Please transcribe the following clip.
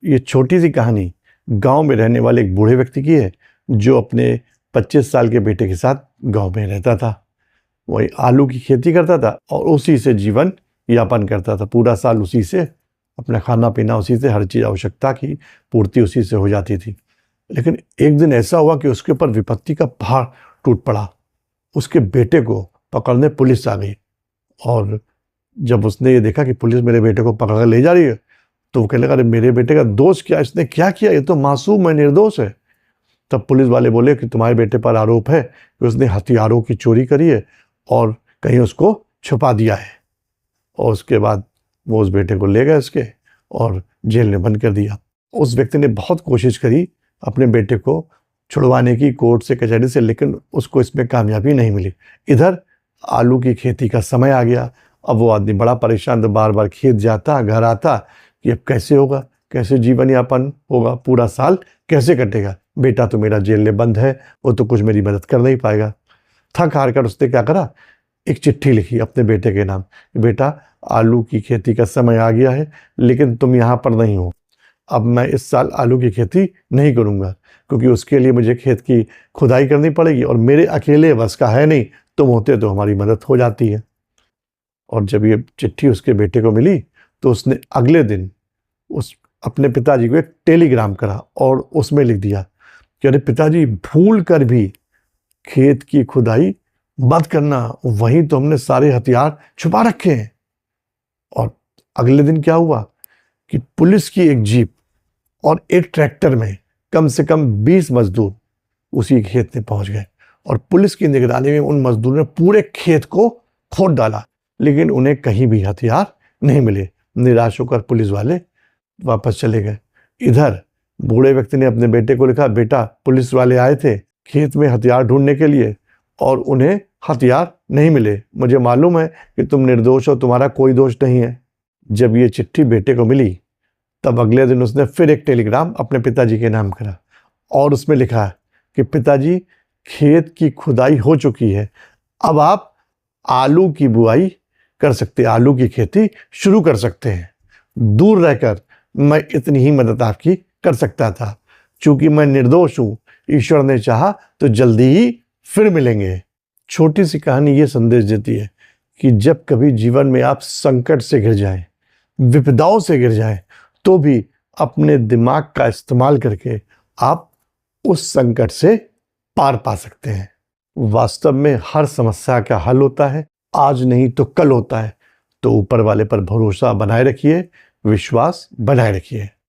ये छोटी सी कहानी गांव में रहने वाले एक बूढ़े व्यक्ति की है जो अपने 25 साल के बेटे के साथ गांव में रहता था। वही आलू की खेती करता था और उसी से जीवन यापन करता था। पूरा साल उसी से अपना खाना पीना, उसी से हर चीज़ आवश्यकता की पूर्ति उसी से हो जाती थी। लेकिन एक दिन ऐसा हुआ कि उसके ऊपर विपत्ति का पहाड़ टूट पड़ा। उसके बेटे को पकड़ने पुलिस आ गई और जब उसने ये देखा कि पुलिस मेरे बेटे को पकड़ कर ले जा रही है तो वो कहने लगा, अरे मेरे बेटे का दोष क्या, इसने क्या किया, ये तो मासूम है, निर्दोष है। तब पुलिस वाले बोले कि तुम्हारे बेटे पर आरोप है कि उसने हथियारों की चोरी करी है और कहीं उसको छुपा दिया है। और उसके बाद वो उस बेटे को ले गए उसके और जेल में बंद कर दिया। उस व्यक्ति ने बहुत कोशिश करी अपने बेटे को छुड़वाने की कोर्ट से, कचहरी से, लेकिन उसको इसमें कामयाबी नहीं मिली। इधर आलू की खेती का समय आ गया। अब वो आदमी बड़ा परेशान था, बार बार खेत जाता, घर आता कि अब कैसे होगा, कैसे जीवन यापन होगा, पूरा साल कैसे कटेगा। बेटा तो मेरा जेल में बंद है, वो तो कुछ मेरी मदद कर नहीं पाएगा। थक हार कर उसने क्या करा, एक चिट्ठी लिखी अपने बेटे के नाम, बेटा आलू की खेती का समय आ गया है लेकिन तुम यहाँ पर नहीं हो। अब मैं इस साल आलू की खेती नहीं करूँगा क्योंकि उसके लिए मुझे खेत की खुदाई करनी पड़ेगी और मेरे अकेले बस का है नहीं, तुम होते तो हमारी मदद हो जाती है। और जब ये चिट्ठी उसके बेटे को मिली तो उसने अगले दिन उस अपने पिताजी को एक टेलीग्राम करा और उसमें लिख दिया कि अरे पिताजी, भूल कर भी खेत की खुदाई मत करना, वहीं तो हमने सारे हथियार छुपा रखे हैं। और अगले दिन क्या हुआ कि पुलिस की एक जीप और एक ट्रैक्टर में कम से कम 20 मजदूर उसी खेत में पहुंच गए और पुलिस की निगरानी में उन मजदूरों ने पूरे खेत को खोद डाला, लेकिन उन्हें कहीं भी हथियार नहीं मिले। निराश होकर पुलिस वाले वापस चले गए। इधर बूढ़े व्यक्ति ने अपने बेटे को लिखा, बेटा पुलिस वाले आए थे खेत में हथियार ढूंढने के लिए और उन्हें हथियार नहीं मिले। मुझे मालूम है कि तुम निर्दोष हो, तुम्हारा कोई दोष नहीं है। जब ये चिट्ठी बेटे को मिली तब अगले दिन उसने फिर एक टेलीग्राम अपने पिताजी के नाम करा और उसमें लिखा कि पिताजी, खेत की खुदाई हो चुकी है, अब आप आलू की बुआई कर सकते हैं, आलू की खेती शुरू कर सकते हैं। दूर रहकर मैं इतनी ही मदद आपकी कर सकता था, चूंकि मैं निर्दोष हूं, ईश्वर ने चाहा तो जल्दी ही फिर मिलेंगे। छोटी सी कहानी ये संदेश देती है कि जब कभी जीवन में आप संकट से घिर जाएं, विपदाओं से घिर जाएं, तो भी अपने दिमाग का इस्तेमाल करके आप उस संकट से पार पा सकते हैं। वास्तव में हर समस्या का हल होता है, आज नहीं तो कल होता है। तो ऊपर वाले पर भरोसा बनाए रखिए, विश्वास बनाए रखिए।